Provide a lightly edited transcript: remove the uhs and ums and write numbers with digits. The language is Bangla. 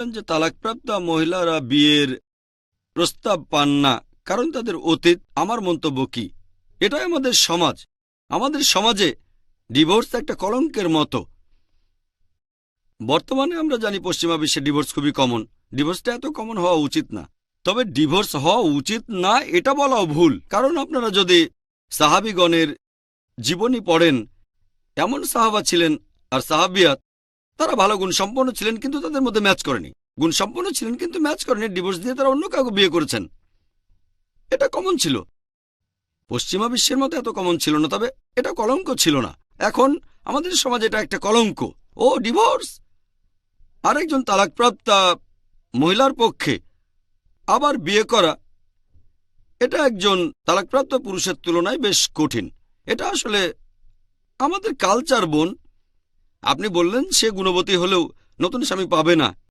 যে তালাকপ্রাপ্ত মহিলারা বিয়ের প্রস্তাব পান না কারণ তাদের অতীত। আমার মন্তব্য কি, এটাই আমাদের সমাজ। আমাদের সমাজে ডিভোর্স একটা কলঙ্কের মতো। বর্তমানে আমরা জানি পশ্চিমা বিশ্বে ডিভোর্স খুবই কমন। ডিভোর্সটা এত কমন হওয়া উচিত না। তবে ডিভোর্স হওয়া উচিত না এটা বলাও ভুল, কারণ আপনারা যদি সাহাবীগণের জীবনী পড়েন, এমন সাহাবা ছিলেন আর সাহাবিয়াত, তারা ভালো গুণসম্পন্ন ছিলেন কিন্তু তাদের মধ্যে ম্যাচ করেনি। গুণসম্পন্ন ছিলেন কিন্তু ম্যাচ করেনি, ডিভোর্স দিয়ে তারা অন্য কাউকে বিয়ে করেছেন। এটা কমন ছিল। পশ্চিমা বিশ্বের মতো এত কমন ছিল না, তবে এটা কলঙ্ক ছিল না। এখন আমাদের সমাজে এটা একটা কলঙ্ক। ও ডিভোর্স, আরেকজন তালাকপ্রাপ্তা মহিলার পক্ষে আবার বিয়ে করা, এটা একজন তালাকপ্রাপ্ত পুরুষের তুলনায় বেশ কঠিন। এটা আসলে আমাদের কালচার বোন। আপনি বললেন সে গুণবতী হলেও নতুন স্বামী পাবে না,